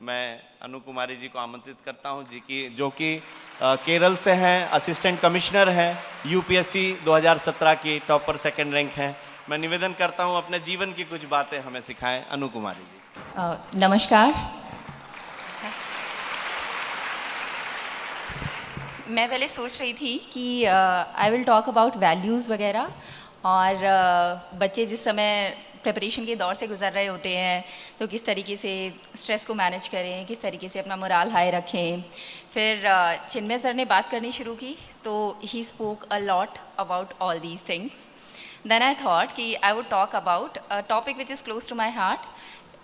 मैं अनु कुमारी जी को आमंत्रित करता हूं जो कि केरल से हैं, असिस्टेंट कमिश्नर हैं, यूपीएससी 2017 की टॉपर सेकंड रैंक हैं। मैं निवेदन करता हूं अपने जीवन की कुछ बातें हमें सिखाएं। अनु कुमारी जी। नमस्कार। मैं पहले सोच रही थी कि I will talk about values वगैरह, और बच्चे जिस समय प्रिपरेशन के दौर से गुजर रहे होते हैं तो किस तरीके से स्ट्रेस को मैनेज करें, किस तरीके से अपना मोराल हाई रखें। फिर चिन्मय सर ने बात करनी शुरू की तो ही spoke a lot about all these things. Then I thought कि I would talk about a topic which is close to my heart,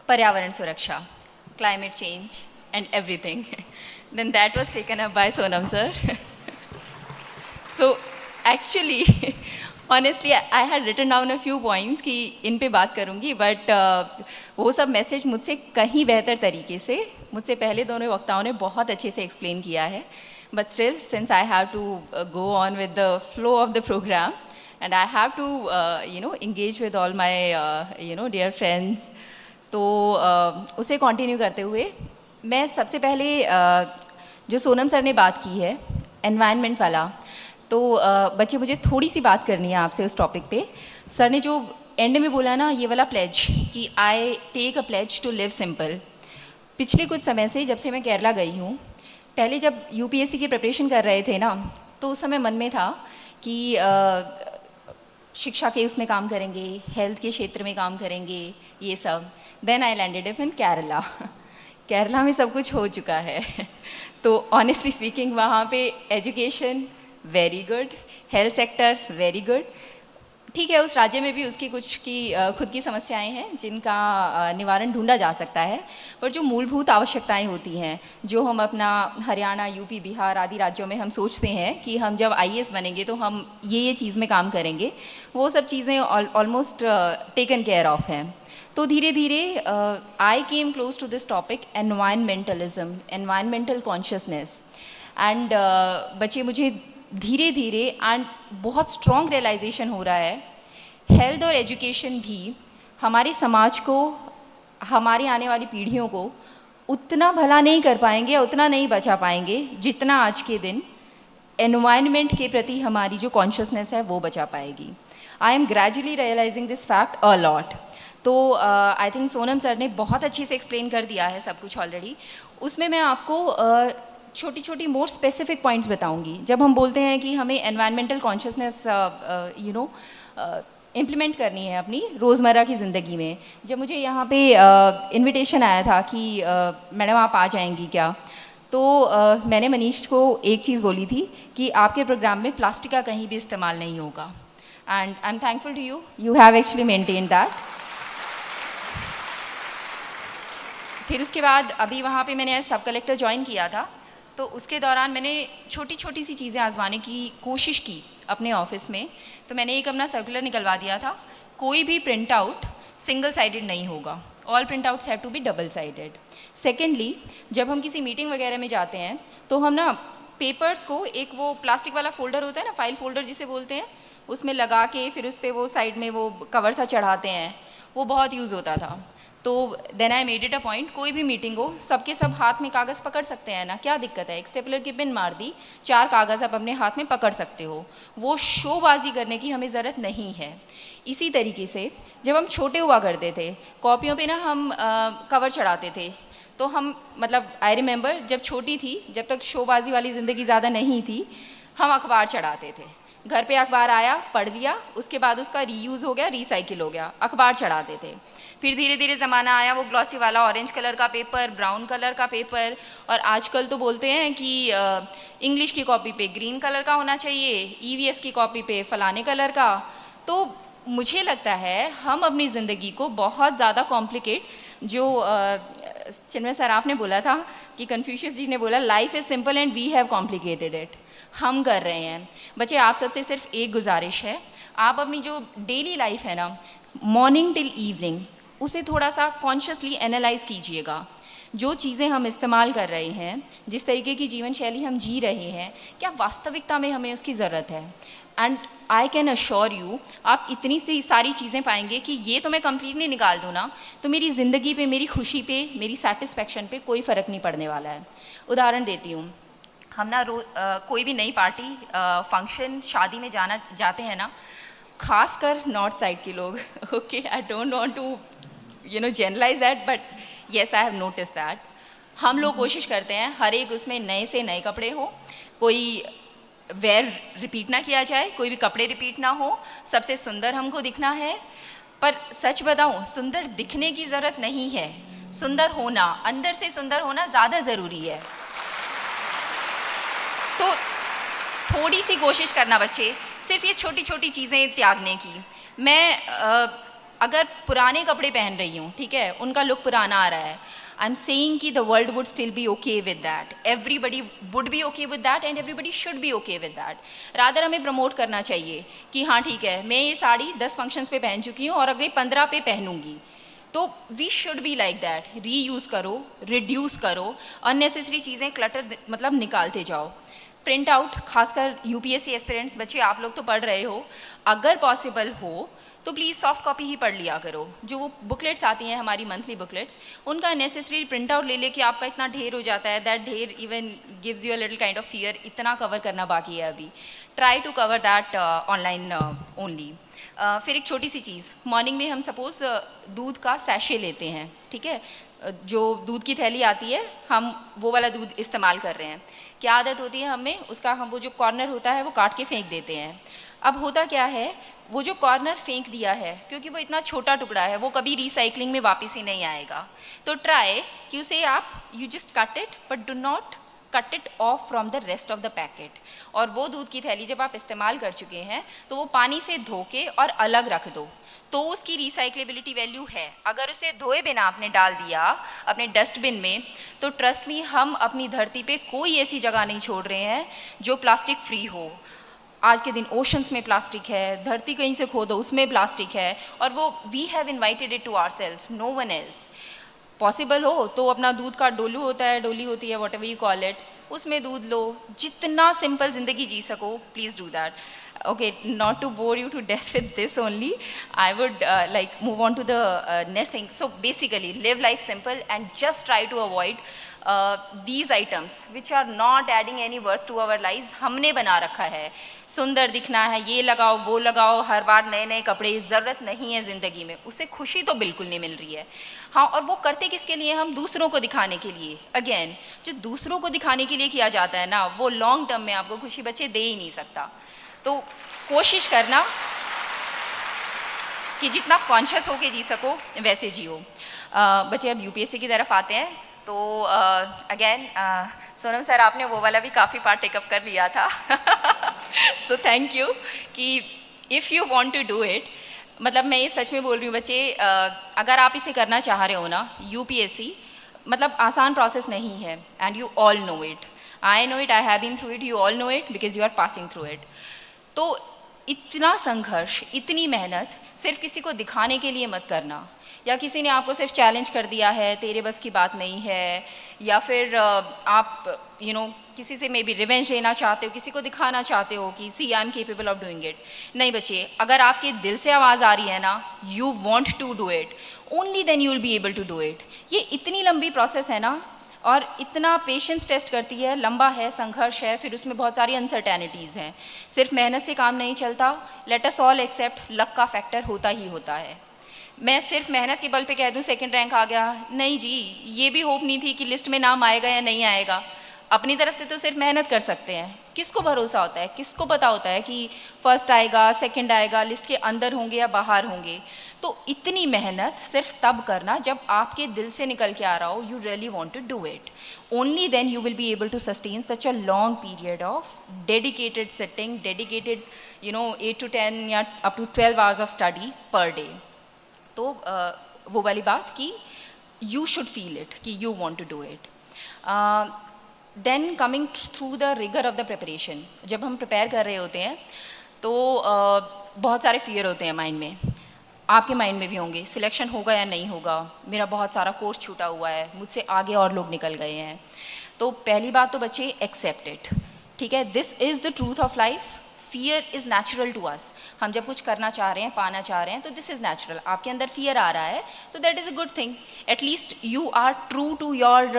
पर्यावरण सुरक्षा, climate change and everything. Then that was taken up by Sonam sir. So actually honestly I had written down a few points कि इन पे बात करूँगी, but वो सब message मुझसे कहीं बेहतर तरीके से मुझसे पहले दोनों वक्ताओं ने बहुत अच्छे से एक्सप्लेन किया है। But still since I have to go on with the flow of the program and I have to engage with all my dear friends, तो उसे कंटिन्यू करते हुए मैं सबसे पहले जो सोनम सर ने बात की है एनवायरनमेंट वाला, तो बच्चे मुझे थोड़ी सी बात करनी है आपसे उस टॉपिक पे। सर ने जो एंड में बोला ना ये वाला प्लेज कि I take a pledge to live simple, पिछले कुछ समय से जब से मैं केरला गई हूँ, पहले जब यूपीएससी की प्रिपरेशन कर रहे थे ना तो उस समय मन में था कि शिक्षा के उसमें काम करेंगे, हेल्थ के क्षेत्र में काम करेंगे, ये सब। Then I landed up in Kerala. Kerala में सब कुछ हो चुका है। तो ऑनेस्टली स्पीकिंग वहाँ पे education very good, health sector very good, ठीक है। उस राज्य में भी उसकी कुछ की खुद की समस्याएं हैं जिनका निवारण ढूंढा जा सकता है, पर जो मूलभूत आवश्यकताएं होती हैं, जो हम अपना हरियाणा, यूपी, बिहार आदि राज्यों में हम सोचते हैं कि हम जब आईएएस बनेंगे तो हम ये चीज़ में काम करेंगे, वो सब चीज़ें ऑलमोस्ट टेकन केयर ऑफ हैं। तो धीरे धीरे I came close to this topic environmentalism, environmental consciousness, and बच्चे मुझे धीरे धीरे एंड बहुत स्ट्रॉन्ग रियलाइजेशन हो रहा है, हेल्थ और एजुकेशन भी हमारे समाज को, हमारी आने वाली पीढ़ियों को उतना भला नहीं कर पाएंगे, उतना नहीं बचा पाएंगे जितना आज के दिन एनवायरनमेंट के प्रति हमारी जो कॉन्शियसनेस है वो बचा पाएगी। I am gradually realising this fact a lot. तो आई थिंक सोनम सर ने बहुत अच्छे से एक्सप्लेन कर दिया है सब कुछ ऑलरेडी। उसमें मैं आपको छोटी छोटी मोर स्पेसिफिक पॉइंट्स बताऊंगी। जब हम बोलते हैं कि हमें एनवायरमेंटल कॉन्शियसनेस इम्प्लीमेंट करनी है अपनी रोज़मर्रा की ज़िंदगी में, जब मुझे यहाँ पे इनविटेशन आया था कि मैडम आप आ जाएंगी क्या, तो मैंने मनीष को एक चीज़ बोली थी कि आपके प्रोग्राम में प्लास्टिक का कहीं भी इस्तेमाल नहीं होगा, and I am thankful to you, you have actually maintain that. फिर उसके बाद अभी वहाँ पे मैंने सब कलेक्टर ज्वाइन किया था, तो उसके दौरान मैंने छोटी छोटी सी चीज़ें आजमाने की कोशिश की अपने ऑफिस में। तो मैंने एक अपना सर्कुलर निकलवा दिया था, कोई भी प्रिंट आउट सिंगल साइडेड नहीं होगा, all print outs have to be double sided. Secondly, जब हम किसी मीटिंग वगैरह में जाते हैं तो हम ना पेपर्स को, एक वो प्लास्टिक वाला फोल्डर होता है ना, फाइल फोल्डर जिसे बोलते हैं, उसमें लगा के फिर उस पर वो साइड में वो कवर सा चढ़ाते हैं, वो बहुत यूज़ होता था। तो then I made it a point, कोई भी मीटिंग हो सबके सब हाथ में कागज़ पकड़ सकते हैं ना, क्या दिक्कत है, एक स्टेपलर की पिन मार दी, 4 कागज़ आप अपने हाथ में पकड़ सकते हो, वो शोबाजी करने की हमें ज़रूरत नहीं है। इसी तरीके से जब हम छोटे हुआ करते थे, कॉपियों पे ना हम कवर चढ़ाते थे, तो हम मतलब आई रिमेंबर जब छोटी थी, जब तक शोबाजी वाली ज़िंदगी ज़्यादा नहीं थी, हम अखबार चढ़ाते थे। घर पे अखबार आया, पढ़ लिया, उसके बाद उसका रीयूज़ हो गया, रिसाइकिल हो गया, अखबार चढ़ाते थे। फिर धीरे धीरे ज़माना आया वो ग्लॉसी वाला ऑरेंज कलर का पेपर, ब्राउन कलर का पेपर, और आजकल तो बोलते हैं कि इंग्लिश की कॉपी पे ग्रीन कलर का होना चाहिए, ईवीएस की कॉपी पे फलाने कलर का। तो मुझे लगता है हम अपनी ज़िंदगी को बहुत ज़्यादा कॉम्प्लिकेट, जो चिन्मय सर आपने बोला था कि कन्फ्यूशियस जी ने बोला life is simple and we have complicated it, हम कर रहे हैं। बच्चे आप सबसे सिर्फ एक गुजारिश है, आप अपनी जो डेली लाइफ है ना, मॉर्निंग टिल इवनिंग, उसे थोड़ा सा कॉन्शियसली एनालाइज कीजिएगा। जो चीज़ें हम इस्तेमाल कर रहे हैं, जिस तरीके की जीवन शैली हम जी रहे हैं, क्या वास्तविकता में हमें उसकी ज़रूरत है। And I can assure you, आप इतनी सी सारी चीज़ें पाएंगे कि ये तो मैं कंप्लीटली निकाल दूँ ना, तो मेरी ज़िंदगी पे, मेरी खुशी पे, मेरी सेटिस्फेक्शन पे कोई फ़र्क नहीं पड़ने वाला है। उदाहरण देती हूँ, हम ना कोई भी नई पार्टी, फंक्शन, शादी में जाते हैं ना, खासकर नॉर्थ साइड के लोग, okay, I don't want to generalise that, but yes I have notice that, हम लोग कोशिश करते हैं हर एक उसमें नए से नए कपड़े हो, कोई वेयर रिपीट ना किया जाए, कोई भी कपड़े रिपीट ना हो, सबसे सुंदर हमको दिखना है। पर सच बताऊं, सुंदर दिखने की ज़रूरत नहीं है, सुंदर होना, अंदर से सुंदर होना ज़्यादा ज़रूरी है। तो थोड़ी सी कोशिश करना बच्चे, सिर्फ ये छोटी छोटी चीज़ें त्यागने की। मैं अगर पुराने कपड़े पहन रही हूँ, ठीक है, उनका लुक पुराना आ रहा है, आई एम सेइंग कि the world would still be okay with that, everybody would be okay with that and everybody should be okay with that. Rather हमें प्रमोट करना चाहिए कि हाँ ठीक है, मैं ये साड़ी 10 फंक्शंस पे पहन चुकी हूँ और अगले 15 पे पहनूंगी। तो we should be like that, reuse करो, रिड्यूस करो, अननेसेसरी चीज़ें क्लटर मतलब निकालते जाओ। प्रिंट आउट, खासकर यूपीएससी एस्पिरेंट्स बच्चे, आप लोग तो पढ़ रहे हो, अगर पॉसिबल हो तो प्लीज़ सॉफ्ट कॉपी ही पढ़ लिया करो। जो वो बुकलेट्स आती हैं हमारी मंथली बुकलेट्स, उनका नेसेसरी प्रिंट आउट ले लेके आपका इतना ढेर हो जाता है, दैट ढेर even gives you a little kind of fear, इतना कवर करना बाकी है अभी। Try to cover that online only. फिर एक छोटी सी चीज़, मॉर्निंग में हम सपोज़ दूध का सैशे लेते हैं, ठीक है, जो दूध की थैली आती है, हम वो वाला दूध इस्तेमाल कर रहे हैं। क्या आदत होती है हमें, उसका हम वो जो कॉर्नर होता है वो काट के फेंक देते हैं। अब होता क्या है, वो जो कॉर्नर फेंक दिया है, क्योंकि वो इतना छोटा टुकड़ा है, वो कभी रिसाइकलिंग में वापस ही नहीं आएगा। तो ट्राई कि उसे आप, you just cut it, but do not cut it of from the rest of the packet. और वो दूध की थैली जब आप इस्तेमाल कर चुके हैं तो वो पानी से धो के और अलग रख दो, तो उसकी रिसाइक्लेबिलिटी वैल्यू है। अगर उसे धोए बिना आपने डाल दिया अपने डस्टबिन में, तो ट्रस्ट मी, हम अपनी धरती पे कोई ऐसी जगह नहीं छोड़ रहे हैं जो प्लास्टिक फ्री हो। आज के दिन ओशंस में प्लास्टिक है, धरती कहीं से खोदो उसमें प्लास्टिक है, और वो we have invited it to ourselves, no one else. Possible हो तो अपना दूध का डोलू होता है, डोली होती है, what ever you call it, उसमें दूध लो, जितना सिंपल ज़िंदगी जी सको, please do that. Okay, not to bore you to death with this only, I would like move on to the next thing. So basically, live life simple and just try to avoid these items which are not adding any worth to our lives. हमने बना रखा है, सुंदर दिखना है, ये लगाओ वो लगाओ, हर बार नए नए कपड़े, ज़रूरत नहीं है ज़िंदगी में, उससे खुशी तो बिल्कुल नहीं मिल रही है। हाँ, और वो करते किसके लिए, हम दूसरों को दिखाने के लिए। अगेन, जो दूसरों को दिखाने के लिए किया जाता है ना, वो लॉन्ग टर्म में आपको खुशी बच्चे दे ही नहीं सकता। तो कोशिश करना कि जितना कॉन्शियस होके जी सको वैसे जियो। बच्चे अब यूपीएससी की तरफ आते हैं, तो अगेन सोनम सर, आपने वो वाला भी काफ़ी पार्ट टेकअप कर लिया था, तो थैंक यू कि if you want to do it, मतलब मैं ये सच में बोल रही हूँ बच्चे, अगर आप इसे करना चाह रहे हो ना, यूपीएससी मतलब आसान प्रोसेस नहीं है, and you all know it, I know it, I have been through it, you all know it because you are passing through it. तो इतना संघर्ष, इतनी मेहनत सिर्फ किसी को दिखाने के लिए मत करना, या किसी ने आपको सिर्फ चैलेंज कर दिया है, तेरे बस की बात नहीं है, या फिर आप किसी से मे बी रिवेंज लेना चाहते हो, किसी को दिखाना चाहते हो कि see I am capable of doing it. नहीं बच्चे, अगर आपके दिल से आवाज़ आ रही है ना, you want to do it, only then you will be able to do it. ये इतनी लंबी प्रोसेस है ना, और इतना पेशेंस टेस्ट करती है, लंबा है, संघर्ष है, फिर उसमें बहुत सारी अनसर्टेनिटीज़ हैं। सिर्फ मेहनत से काम नहीं चलता, let us all except luck का फैक्टर होता ही होता है। मैं सिर्फ मेहनत के बल पे कह दूं सेकंड रैंक आ गया, नहीं जी, ये भी होप नहीं थी कि लिस्ट में नाम आएगा या नहीं आएगा। अपनी तरफ से तो सिर्फ मेहनत कर सकते हैं, किसको भरोसा होता है, किसको पता होता है कि फर्स्ट आएगा, सेकंड आएगा, लिस्ट के अंदर होंगे या बाहर होंगे। तो इतनी मेहनत सिर्फ तब करना जब आपके दिल से निकल के आ रहा हो, you really want to do it, only then you will be able to sustain such a long period of dedicated sitting, dedicated 8 to 10 या up to 12 hours of study per day. तो वो वाली बात कि यू शुड फील इट कि you want to do it. Then coming through the rigour of the preparation, जब हम prepare कर रहे होते हैं तो बहुत सारे फियर होते हैं माइंड में, आपके माइंड में भी होंगे, सिलेक्शन होगा या नहीं होगा, मेरा बहुत सारा कोर्स छूटा हुआ है, मुझसे आगे और लोग निकल गए हैं। तो पहली बात तो बच्चे, एक्सेप्ट इट, ठीक है, this is the truth of life, fear is natural to us. हम जब कुछ करना चाह रहे हैं, पाना चाह रहे हैं, तो दिस इज़ नेचुरल। आपके अंदर फियर आ रहा है तो that is a good thing. At least you are true to your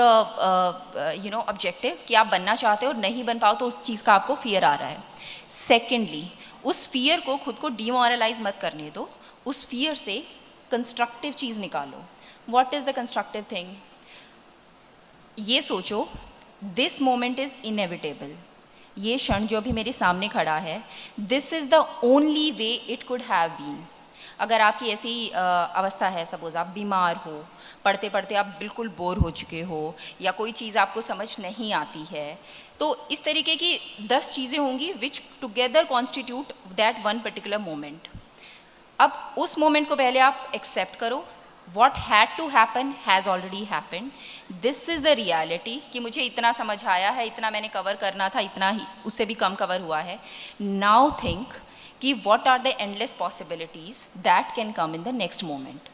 objective, कि आप बनना चाहते हो और नहीं बन पाओ तो उस चीज़ का आपको फियर आ रहा है। सेकेंडली, उस फियर को खुद को डिमोरलाइज मत करने दो, उस फियर से कंस्ट्रक्टिव चीज़ निकालो। What is the constructive thing? ये सोचो, दिस मोमेंट इज़ इनएविटेबल। ये क्षण जो अभी मेरे सामने खड़ा है, this is the only way it could have been. अगर आपकी ऐसी अवस्था है, सपोज आप बीमार हो, पढ़ते पढ़ते आप बिल्कुल बोर हो चुके हो, या कोई चीज़ आपको समझ नहीं आती है, तो इस तरीके की 10 चीज़ें होंगी which together constitute that one particular moment. अब उस मोमेंट को पहले आप एक्सेप्ट करो। What had to happen has already happened. This is the reality कि मुझे इतना समझ आया है, इतना मैंने कवर करना था, इतना ही, उससे भी कम कवर हुआ है। Now think कि what are the endless possibilities that can come in the next moment.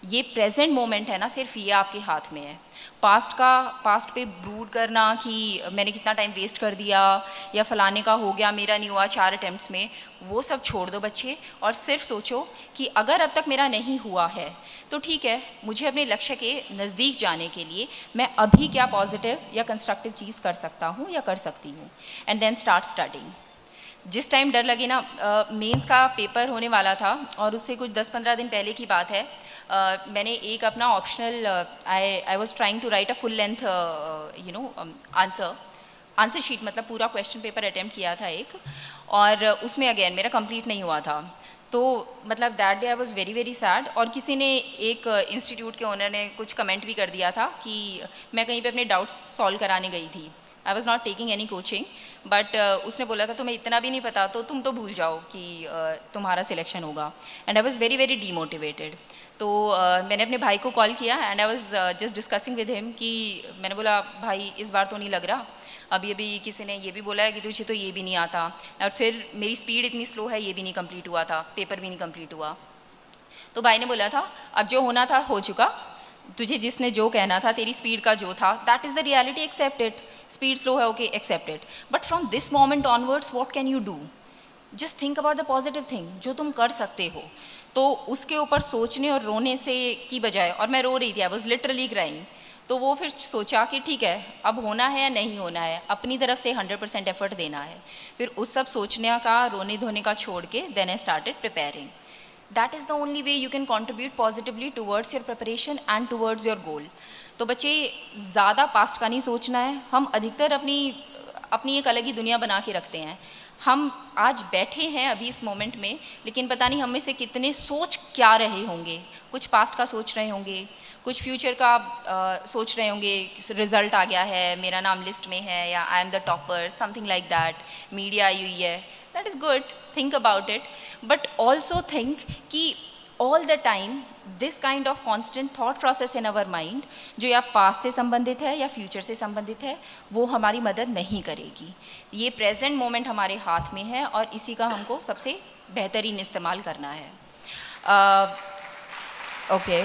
ये प्रेजेंट मोमेंट है ना, सिर्फ ये आपके हाथ में है। पास्ट पे ब्रूड करना कि मैंने कितना टाइम वेस्ट कर दिया, या फलाने का हो गया, मेरा नहीं हुआ 4 अटेम्प्ट्स में, वो सब छोड़ दो बच्चे, और सिर्फ सोचो कि अगर अब तक मेरा नहीं हुआ है तो ठीक है, मुझे अपने लक्ष्य के नज़दीक जाने के लिए मैं अभी क्या पॉजिटिव या कंस्ट्रक्टिव चीज़ कर सकता हूँ या कर सकती हूँ। And then start studying. जिस टाइम डर लगे ना, मेंस का पेपर होने वाला था और उससे कुछ 10-15 दिन पहले की बात है, मैंने एक अपना optional, I was trying to write a full length answer sheet, मतलब पूरा क्वेश्चन पेपर अटैम्प्ट किया था एक, और उसमें अगेन मेरा कंप्लीट नहीं हुआ था। तो मतलब that day I was very very sad. और किसी ने, एक इंस्टीट्यूट के ओनर ने कुछ कमेंट भी कर दिया था कि मैं कहीं पे अपने डाउट्स सॉल्व कराने गई थी। I was not taking any coaching, but उसने बोला था तुम्हें इतना भी नहीं पता तो तुम तो भूल जाओ कि तुम्हारा सिलेक्शन होगा। And I was very very demotivated. तो मैंने अपने भाई को कॉल किया and I was just discussing with him कि मैंने बोला भाई इस बार तो नहीं लग रहा, अभी अभी किसी ने ये भी बोला है कि तुझे तो ये भी नहीं आता, और फिर मेरी स्पीड इतनी स्लो है, ये भी नहीं कंप्लीट हुआ था, पेपर भी नहीं कंप्लीट हुआ। तो भाई ने बोला था अब जो होना था हो चुका, तुझे जिसने जो कहना था, तेरी स्पीड का जो था, that is the reality, accept it. Speed slow है, okay, accept it, but from this moment onwards what can you do? Just think about the positive thing जो तुम कर सकते हो। तो उसके ऊपर सोचने और रोने से की बजाय, और मैं रो रही थी, आई वॉज लिटरली क्राइंग, तो वो फिर सोचा कि ठीक है, अब होना है या नहीं होना है, अपनी तरफ से 100% एफर्ट देना है। फिर उस सब सोचने का, रोने धोने का छोड़ के then I started preparing. That is the only way you can contribute positively towards your preparation and towards your goal. तो बच्चे, ज़्यादा पास्ट का नहीं सोचना है। हम अधिकतर अपनी एक अलग ही दुनिया बना के रखते हैं। हम आज बैठे हैं अभी इस मोमेंट में, लेकिन पता नहीं हम में से कितने सोच क्या रहे होंगे। कुछ पास्ट का सोच रहे होंगे, कुछ फ्यूचर का सोच रहे होंगे, रिजल्ट आ गया है, मेरा नाम लिस्ट में है, या I am the topper, something like that, media आई हुई है। That is good, think about it, but also think कि all the time this kind of constant thought process in our mind, जो या पास्ट से संबंधित है या फ्यूचर से संबंधित है, वो हमारी मदद नहीं करेगी। ये प्रेजेंट मोमेंट हमारे हाथ में है और इसी का हमको सबसे बेहतरीन इस्तेमाल करना है। ओके,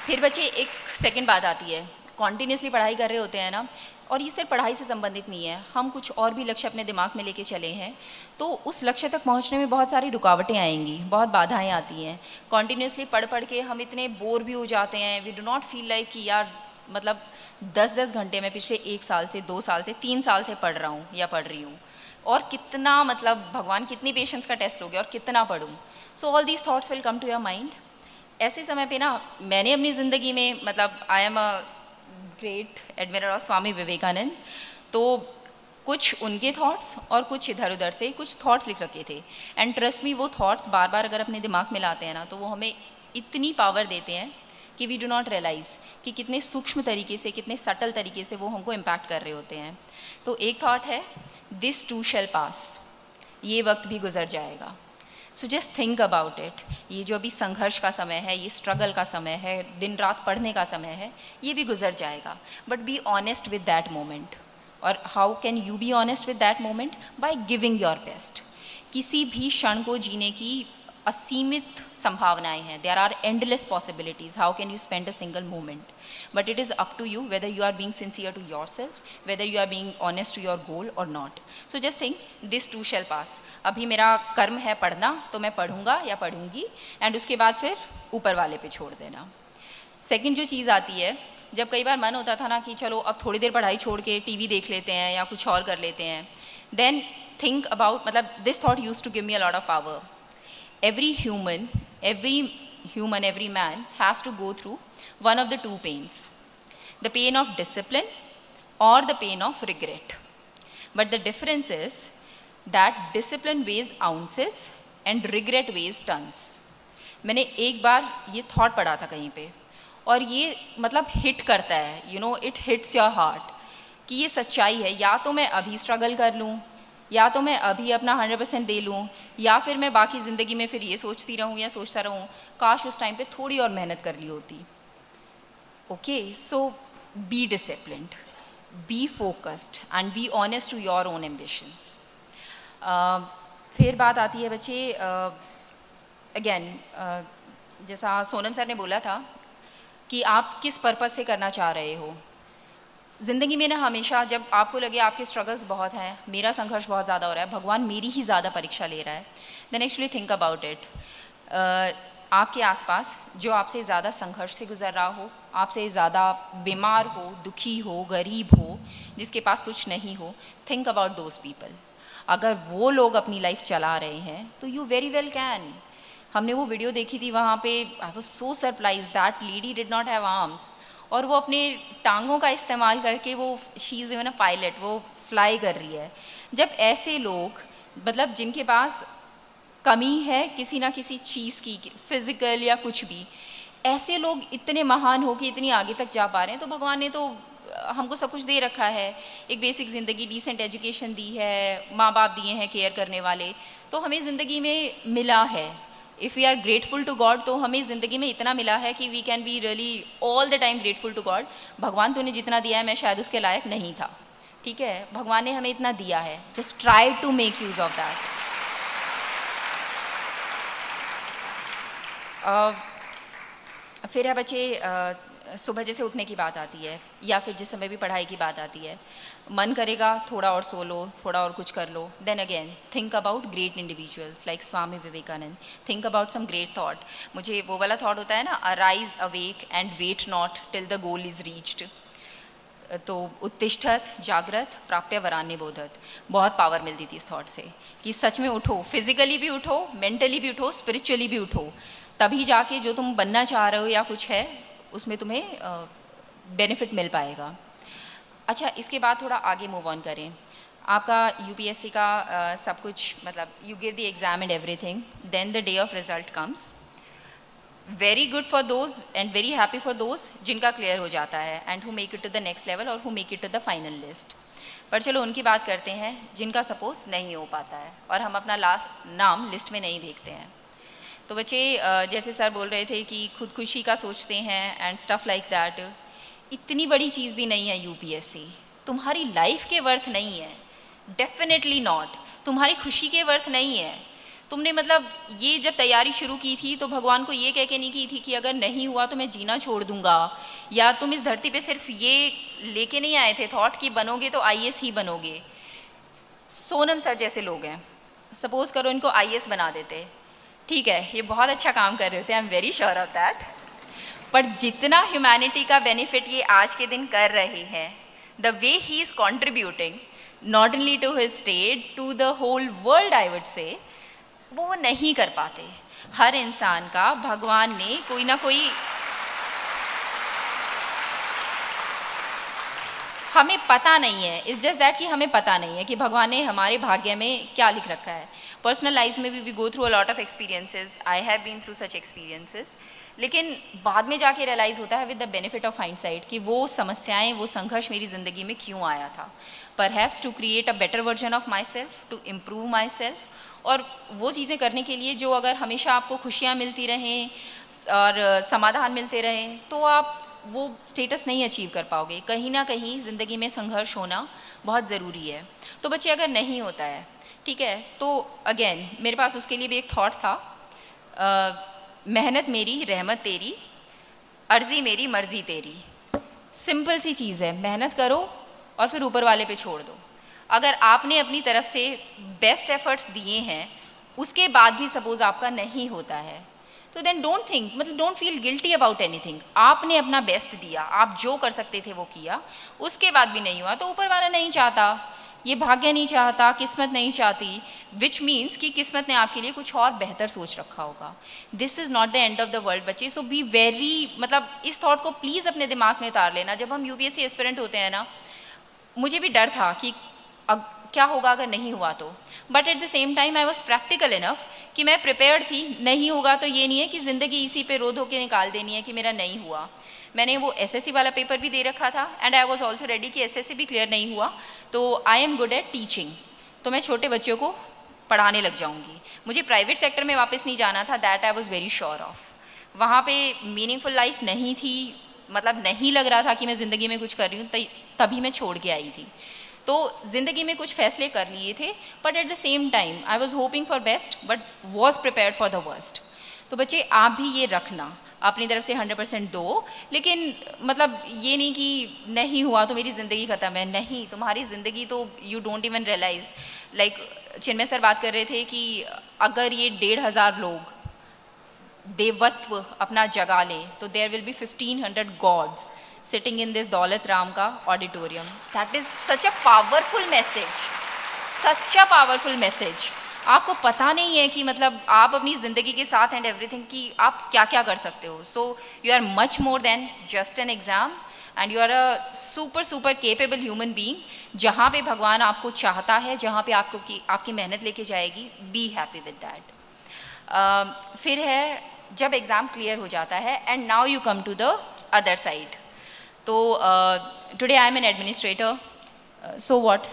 फिर बच्चे एक सेकंड बात आती है, कॉन्टीन्यूसली पढ़ाई कर रहे होते हैं ना, और ये सिर्फ पढ़ाई से संबंधित नहीं है, हम कुछ और भी लक्ष्य अपने दिमाग में लेके चले हैं, तो उस लक्ष्य तक पहुंचने में बहुत सारी रुकावटें आएंगी, बहुत बाधाएं आती हैं। कॉन्टीन्यूसली पढ़ पढ़ के हम इतने बोर भी हो जाते हैं, we do not feel like कि यार मतलब 10-10 घंटे में पिछले 1 साल से, 2 साल से, 3 साल से पढ़ रहा हूँ या पढ़ रही हूँ, और कितना मतलब भगवान कितनी पेशेंस का टेस्ट लोगे और कितना पढ़ूँ। So all these thoughts will come to your mind. ऐसे समय पे ना मैंने अपनी ज़िंदगी में, मतलब I am a great admirer of Swami Vivekananda, तो कुछ उनके थॉट्स और कुछ इधर उधर से कुछ थॉट्स लिख रखे थे। एंड ट्रस्ट मी, वो थॉट्स बार बार अगर अपने दिमाग में लाते हैं ना, तो वो हमें इतनी पावर देते हैं कि वी डू नॉट रियलाइज़ कि कितने सूक्ष्म तरीके से, कितने सटल तरीके से वो हमको इम्पैक्ट कर रहे होते हैं। तो एक थॉट है, दिस टू शैल पास, ये वक्त भी गुजर जाएगा। सो जस्ट थिंक अबाउट इट। ये जो अभी संघर्ष का समय है, ये स्ट्रगल का समय है, दिन रात पढ़ने का समय है, ये भी गुजर जाएगा, but be honest with that moment. और how can you be honest with that moment? By giving your best. किसी भी क्षण को जीने की असीमित संभावनाएं हैं, there are endless possibilities, how can you spend a single moment, but it is up to you whether you are being sincere to yourself, whether you are being honest to your goal और not. So just think this to शैल पास. अभी मेरा कर्म है पढ़ना, तो मैं पढ़ूंगा या पढ़ूंगी, एंड उसके बाद फिर ऊपर वाले पे छोड़ देना. सेकंड जो चीज़ आती है, जब कई बार मन होता था ना कि चलो अब थोड़ी देर पढ़ाई छोड़ के टीवी देख लेते हैं या कुछ और कर लेते हैं, देन थिंक अबाउट, मतलब this thought use to give me a lot of power. every human, every man has to go through one of the two pains, the pain of discipline or the pain of regret. But the difference is that discipline weighs ounces and regret weighs tons. मैंने एक बार ये thought पढ़ा था कहीं पे, और ये मतलब हिट करता है, you know, it hits your heart, कि ये सच्चाई है. या तो मैं अभी स्ट्रगल कर लूँ, या तो मैं अभी अपना 100% दे लूँ, या फिर मैं बाकी ज़िंदगी में फिर ये सोचती रहूँ या सोचता रहूँ काश उस टाइम पे थोड़ी और मेहनत कर ली होती. Okay, so be disciplined, be focused and be honest to your own ambitions. फिर बात आती है बच्चे, अगेन जैसा सोनम सर ने बोला था कि आप किस पर्पज़ से करना चाह रहे हो. ज़िंदगी में ना हमेशा जब आपको लगे आपके स्ट्रगल्स बहुत हैं, मेरा संघर्ष बहुत ज़्यादा हो रहा है, भगवान मेरी ही ज़्यादा परीक्षा ले रहा है, then actually think about it. आपके आसपास जो आपसे ज़्यादा संघर्ष से गुजर रहा हो, आपसे ज़्यादा बीमार हो, दुखी हो, गरीब हो, जिसके पास कुछ नहीं हो, थिंक अबाउट दोज पीपल. अगर वो लोग अपनी लाइफ चला रहे हैं तो यू वेरी वेल कैन. हमने वो वीडियो देखी थी, वहाँ पे I was so surprise that lady did not have arms, और वो अपने टांगों का इस्तेमाल करके वो she is even a pilot, वो फ्लाई कर रही है. जब ऐसे लोग, मतलब जिनके पास कमी है किसी ना किसी चीज़ की, फिज़िकल या कुछ भी, ऐसे लोग इतने महान हो कि इतनी आगे तक जा पा रहे हैं, तो भगवान ने तो हमको सब कुछ दे रखा है. एक बेसिक ज़िंदगी, डिसेंट एजुकेशन दी है, माँ बाप दिए हैं केयर करने वाले, तो हमें ज़िंदगी में मिला है. If we are grateful to God, तो हमें ज़िंदगी में इतना मिला है कि we can be really all the time grateful to God. भगवान तूने जितना दिया है मैं शायद उसके लायक नहीं था, ठीक है, भगवान ने हमें इतना दिया है, just try to make use of that. फिर है बच्चे, सुबह जैसे उठने की बात आती है, या फिर जिस समय भी पढ़ाई की बात आती है, मन करेगा थोड़ा और सो लो, थोड़ा और कुछ कर लो. Then again think about great individuals like Swami Vivekananda, think about some great thought. मुझे वो वाला थॉट होता है ना, arise awake and wait not till the goal is reached. तो उत्तिष्ठत जागृत प्राप्य वरान्य बोधत, बहुत पावर मिलती थी इस थॉट से, कि सच में उठो, फिजिकली भी उठो, मेंटली भी उठो, स्पिरिचुअली भी उठो, तभी जाके जो तुम बनना चाह रहे हो या कुछ है उसमें तुम्हें बेनिफिट मिल पाएगा. अच्छा, इसके बाद थोड़ा आगे मूव ऑन करें. आपका यूपीएससी का सब कुछ, मतलब you give the exam and everything, then the day of result comes. Very good for those and very happy for those जिनका क्लियर हो जाता है, and who make it to the next level और who make it to the final list. पर चलो उनकी बात करते हैं जिनका सपोज नहीं हो पाता है और हम अपना लास्ट नाम लिस्ट में नहीं देखते हैं. तो बच्चे, जैसे सर बोल रहे थे कि खुदकुशी का सोचते हैं एंड स्टफ लाइक दैट, इतनी बड़ी चीज़ भी नहीं है यूपीएससी. तुम्हारी लाइफ के वर्थ नहीं है, डेफिनेटली नॉट. तुम्हारी खुशी के वर्थ नहीं है. तुमने मतलब ये जब तैयारी शुरू की थी तो भगवान को ये कह के नहीं की थी कि अगर नहीं हुआ तो मैं जीना छोड़ दूंगा, या तुम इस धरती पे सिर्फ ये लेके नहीं आए थे थॉट कि बनोगे तो आईएएस ही बनोगे. सोनम सर जैसे लोग हैं, सपोज करो इनको आईएएस बना देते, ठीक है, ये बहुत अच्छा काम कर रहे होते हैं, I am very sure of that. पर जितना ह्यूमैनिटी का बेनिफिट ये आज के दिन कर रहे हैं, the way he is contributing not only to his state, to the whole world, I would say, वो नहीं कर पाते. हर इंसान का भगवान ने कोई ना कोई, हमें पता नहीं है, इट्स जस्ट दैट कि हमें पता नहीं है कि भगवान ने हमारे भाग्य में क्या लिख रखा है. पर्सनल लाइफ में भी we go through a lot of experiences, I have been through such experiences, लेकिन बाद में जाके रियलाइज़ होता है with the benefit of hindsight कि वो समस्याएं, वो संघर्ष मेरी ज़िंदगी में क्यों आया था. Perhaps to create a better version of myself, to improve myself, और वो चीज़ें करने के लिए जो अगर हमेशा आपको खुशियाँ मिलती रहें और समाधान मिलते रहें, तो आप वो स्टेटस नहीं अचीव कर पाओगे. कहीं ना कहीं ज़िंदगी में संघर्ष होना बहुत ज़रूरी है. तो बच्चे, अगर नहीं होता है, ठीक है, तो अगेन मेरे पास उसके लिए भी एक थॉट था. मेहनत मेरी रहमत तेरी, अर्जी मेरी मर्जी तेरी। सिंपल सी चीज़ है, मेहनत करो और फिर ऊपर वाले पे छोड़ दो। अगर आपने अपनी तरफ से बेस्ट एफर्ट्स दिए हैं, उसके बाद भी सपोज आपका नहीं होता है, तो देन डोंट थिंक, मतलब don't feel guilty about anything. आपने अपना बेस्ट दिया, आप जो कर सकते थे वो किया, उसके बाद भी नहीं हुआ तो ऊपर वाला नहीं चाहता, ये भाग्य नहीं चाहता, किस्मत नहीं चाहती, विच मीन्स कि किस्मत ने आपके लिए कुछ और बेहतर सोच रखा होगा। This is not the end of the world बच्चे। सो बी वेरी, मतलब इस थॉट को प्लीज़ अपने दिमाग में उतार लेना। जब हम यूपीएससी एस्पिरेंट होते हैं ना, मुझे भी डर था कि अब क्या होगा अगर नहीं हुआ तो, but at the same time I was practical enough कि मैं प्रिपेयर्ड थी। नहीं होगा तो ये नहीं है कि ज़िंदगी इसी पे रो धो के निकाल देनी है कि मेरा नहीं हुआ। मैंने वो एसएससी वाला पेपर भी दे रखा था and I was also ready कि एसएससी भी क्लियर नहीं हुआ तो I am good at teaching, तो मैं छोटे बच्चों को पढ़ाने लग जाऊंगी। मुझे प्राइवेट सेक्टर में वापस नहीं जाना था, that I was very sure of. वहाँ पे मीनिंगफुल लाइफ नहीं थी, मतलब नहीं लग रहा था कि मैं ज़िंदगी में कुछ कर रही हूँ, तभी मैं छोड़ के आई थी। तो ज़िंदगी में कुछ फैसले कर लिए थे, but at the same time I was hoping for best but was prepared for the worst. तो बच्चे आप भी ये रखना, अपनी तरफ से 100% दो, लेकिन मतलब ये नहीं कि नहीं हुआ तो मेरी ज़िंदगी ख़त्म है। नहीं, तुम्हारी ज़िंदगी तो you don't even realize. Like Chinmay sir बात कर रहे थे कि अगर ये 1,500 लोग देवत्व अपना जगा लें तो there will be 1,500 gods sitting in this Daulat Ram का auditorium. That is such a powerful message, such a powerful message. आपको पता नहीं है कि मतलब आप अपनी ज़िंदगी के साथ एंड एवरीथिंग कि आप क्या क्या कर सकते हो। So you are much more than just an exam and you are a super super capable human being. जहाँ पे भगवान आपको चाहता है, जहाँ पे आपकी मेहनत लेके जाएगी, बी हैप्पी विद दैट। फिर है जब एग्ज़ाम क्लियर हो जाता है and now you come to the other side. तो today I am an administrator, so what,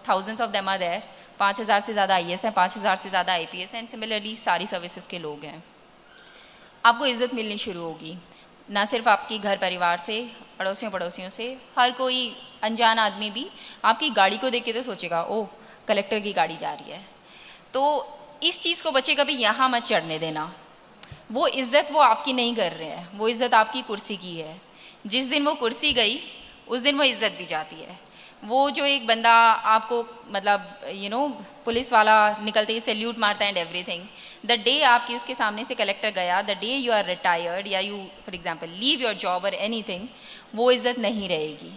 thousands of them are there. 5,000 से ज़्यादा आईएएस हैं, 5,000 से ज़्यादा आईपीएस हैं एंड सिमिलरली सारी सर्विसेज के लोग हैं। आपको इज़्ज़त मिलनी शुरू होगी, ना सिर्फ आपके घर परिवार से, पड़ोसियों से, हर कोई अनजान आदमी भी आपकी गाड़ी को देख के तो सोचेगा ओह कलेक्टर की गाड़ी जा रही है। तो इस चीज़ को बच्चे कभी यहाँ मत चढ़ने देना। वो इज़्ज़त वो आपकी नहीं कर रहे हैं, वो इज़्ज़त आपकी कुर्सी की है। जिस दिन वो कुर्सी गई उस दिन वो इज़्ज़त भी जाती है। वो जो एक बंदा आपको मतलब पुलिस वाला निकलते ही सैल्यूट मारता है एंड एवरीथिंग, द डे आपकी उसके सामने से कलेक्टर गया, the day you are retired या you for example leave your job और एनीथिंग, वो इज़्ज़त नहीं रहेगी।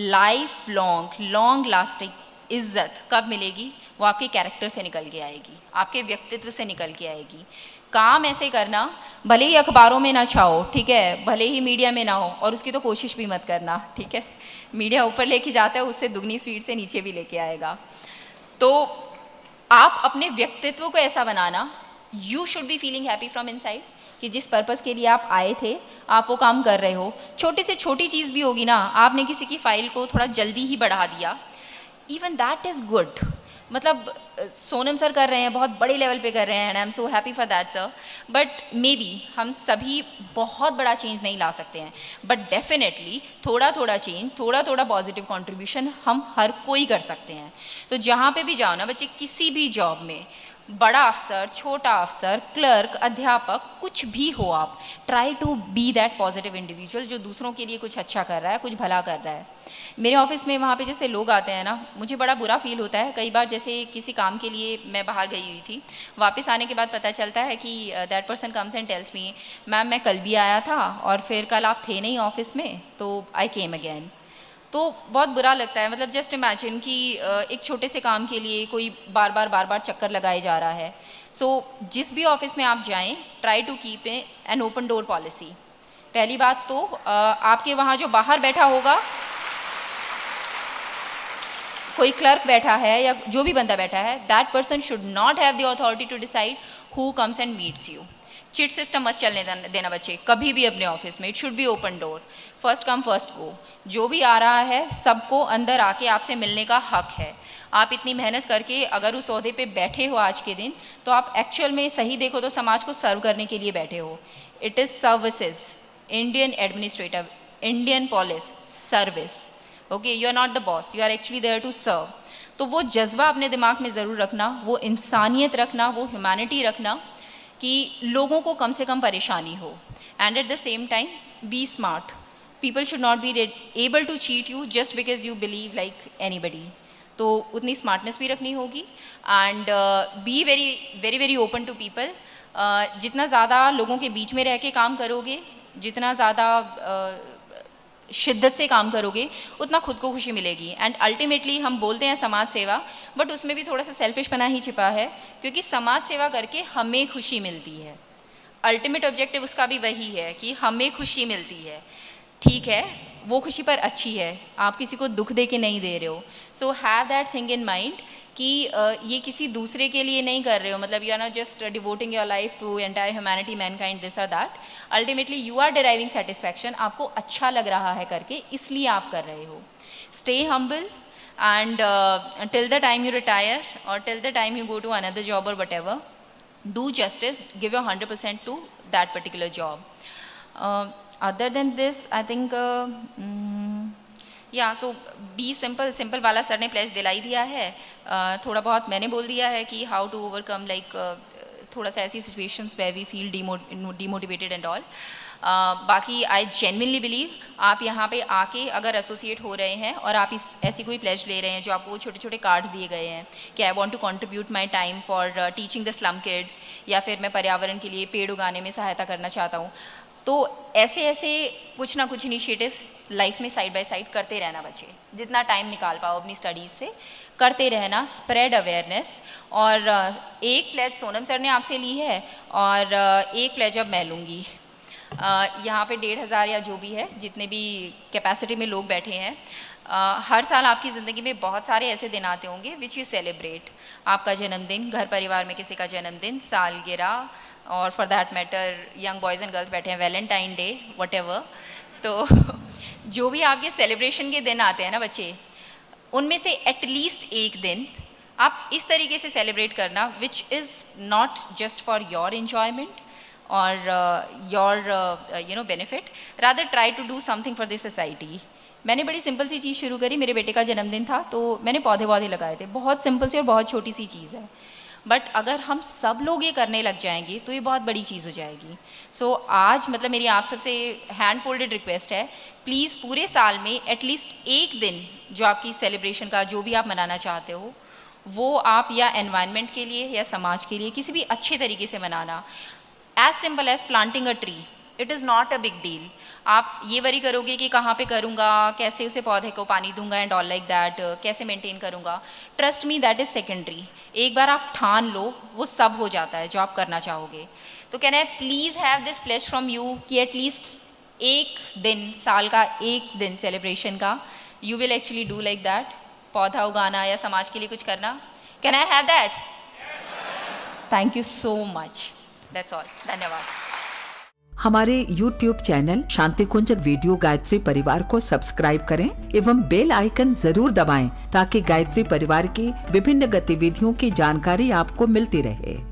लाइफ लॉन्ग लास्टिंग इज़्ज़त कब मिलेगी? वो आपके कैरेक्टर से निकल के आएगी, आपके व्यक्तित्व से निकल के आएगी। काम ऐसे करना, भले ही अखबारों में ना छाओ, ठीक है, भले ही मीडिया में ना हो, और उसकी तो कोशिश भी मत करना, ठीक है। मीडिया ऊपर लेके जाता है, उससे दुगनी स्पीड से नीचे भी लेके आएगा। तो आप अपने व्यक्तित्व को ऐसा बनाना, you should be feeling happy from inside कि जिस पर्पस के लिए आप आए थे आप वो काम कर रहे हो। छोटी से छोटी चीज़ भी होगी ना, आपने किसी की फाइल को थोड़ा जल्दी ही बढ़ा दिया, इवन दैट इज़ गुड। मतलब सोनम सर कर रहे हैं, बहुत बड़े लेवल पे कर रहे हैं and I am so happy for that sir. But may be हम सभी बहुत बड़ा चेंज नहीं ला सकते हैं, बट डेफिनेटली थोड़ा थोड़ा चेंज, थोड़ा थोड़ा पॉजिटिव कंट्रीब्यूशन हम हर कोई कर सकते हैं। तो जहाँ पे भी जाओ ना बच्चे, किसी भी जॉब में, बड़ा अफसर, छोटा अफसर, क्लर्क, अध्यापक, कुछ भी हो, आप try to be that positive individual जो दूसरों के लिए कुछ अच्छा कर रहा है, कुछ भला कर रहा है। मेरे ऑफिस में वहाँ पे जैसे लोग आते हैं ना, मुझे बड़ा बुरा फील होता है कई बार। जैसे किसी काम के लिए मैं बाहर गई हुई थी, वापस आने के बाद पता चलता है कि that person comes and tells me, ma'am मैं कल भी आया था और फिर कल आप थे नहीं ऑफिस में, तो आई केम अगेन। तो बहुत बुरा लगता है। मतलब जस्ट इमेजिन कि एक छोटे से काम के लिए कोई बार बार चक्कर लगाए जा रहा है। सो जिस भी ऑफिस में आप जाएं, try to keep an open door policy. पहली बात तो आपके वहाँ जो बाहर बैठा होगा, कोई क्लर्क बैठा है या जो भी बंदा बैठा है, that person should not have the authority to decide who comes and meets you. Chit system मत चलने देना बच्चे कभी भी अपने ऑफिस में। It should be open door, first come first go. जो भी आ रहा है सबको अंदर आके आपसे मिलने का हक है। आप इतनी मेहनत करके अगर उस ओहदे पे बैठे हो आज के दिन, तो आप एक्चुअल में सही देखो तो समाज को सर्व करने के लिए बैठे हो। It is services, Indian administrative, Indian police service. Okay, you are not the boss, you are actually there to serve. तो वो जज्बा अपने दिमाग में ज़रूर रखना, वो इंसानियत रखना, वो ह्यूमैनिटी रखना कि लोगों को कम से कम परेशानी हो, and at the same time be smart. People should not be able to cheat you just because you believe like anybody. तो उतनी स्मार्टनेस भी रखनी होगी, and be very very very open to people. जितना ज़्यादा लोगों के बीच में रह के काम करोगे, जितना ज़्यादा शिद्दत से काम करोगे, उतना खुद को खुशी मिलेगी. एंड अल्टीमेटली हम बोलते हैं समाज सेवा, बट उसमें भी थोड़ा सा सेल्फिशपना ही छिपा है, क्योंकि समाज सेवा करके हमें खुशी मिलती है. अल्टीमेट ऑब्जेक्टिव उसका भी वही है कि हमें खुशी मिलती है. ठीक है, वो खुशी पर अच्छी है, आप किसी को दुख दे के नहीं दे रहे हो. So have that thing in mind कि ये किसी दूसरे के लिए नहीं कर रहे हो, मतलब you are not just devoting your life to entire humanity, mankind, this और that. Ultimately you are deriving satisfaction, आपको अच्छा लग रहा है करके, इसलिए आप कर रहे हो. Stay humble and till the time you retire और till the time you go to another job और whatever, do justice, give your 100% to that particular job. Other than this, I think या सो B simple. Simple वाला sir ने place दिला ही दिया है. थोड़ा बहुत मैंने बोल दिया है कि हाउ टू ओवरकम लाइक थोड़ा सा ऐसी situations way we feel demotivated and all. बाकी आई जेन्युइनली बिलीव आप यहाँ पे आके अगर एसोसिएट हो रहे हैं और आप ऐसी कोई प्लेज ले रहे हैं जो आपको छोटे छोटे कार्ड्स दिए गए हैं कि I want to contribute my time for teaching the slum kids, या फिर मैं पर्यावरण के लिए पेड़ उगाने में सहायता करना चाहता हूँ, तो ऐसे ऐसे कुछ ना कुछ इनिशिएटिव्स लाइफ में साइड बाय साइड करते रहना. बच्चे जितना टाइम निकाल पाओ अपनी स्टडीज़ से करते रहना, स्प्रेड अवेयरनेस. और एक प्लेज सोनम सर ने आपसे ली है और एक प्लेज अब मैं लूँगी. यहाँ पे 1,500 या जो भी है, जितने भी कैपेसिटी में लोग बैठे हैं, हर साल आपकी ज़िंदगी में बहुत सारे ऐसे दिन आते होंगे विच यू सेलिब्रेट. आपका जन्मदिन, घर परिवार में किसी का जन्मदिन, सालगिरह, और for that matter young boys and girls बैठे हैं, वैलेंटाइन डे, वट एवर. तो जो भी आपके सेलिब्रेशन के दिन आते हैं ना बच्चे, उनमें से एटलीस्ट एक दिन आप इस तरीके से सेलिब्रेट करना which is not just for your enjoyment or your benefit, rather try to do something for the society. मैंने बड़ी सिंपल सी चीज़ शुरू करी. मेरे बेटे का जन्मदिन था तो मैंने पौधे लगाए थे. बहुत सिंपल सी और बहुत छोटी सी चीज़ है, बट अगर हम सब लोग ये करने लग जाएंगे तो ये बहुत बड़ी चीज़ हो जाएगी. सो आज मतलब मेरी आप सबसे हैंड फोल्डेड रिक्वेस्ट है, प्लीज़ पूरे साल में एटलीस्ट एक दिन जो आपकी सेलिब्रेशन का जो भी आप मनाना चाहते हो, वो आप या एनवायरनमेंट के लिए या समाज के लिए किसी भी अच्छे तरीके से मनाना. As simple as planting a tree, it is not a big deal. आप ये वरी करोगे कि कहाँ पे करूँगा, कैसे उसे पौधे को पानी दूंगा एंड ऑल लाइक दैट, कैसे मेंटेन करूँगा. Trust me, that is secondary. एक बार आप ठान लो, वो सब हो जाता है जो आप करना चाहोगे. तो can I please have this pledge from you कि एटलीस्ट एक दिन, साल का एक दिन सेलिब्रेशन का, you will actually do like that. पौधा उगाना या समाज के लिए कुछ करना. Can I have that? Thank you so much. That's all. धन्यवाद. हमारे YouTube channel Shanti Kunj video Gayatri Parivar को सब्सक्राइब करें एवं बेल आइकन जरूर दबाएं ताकि गायत्री परिवार की विभिन्न गतिविधियों की जानकारी आपको मिलती रहे.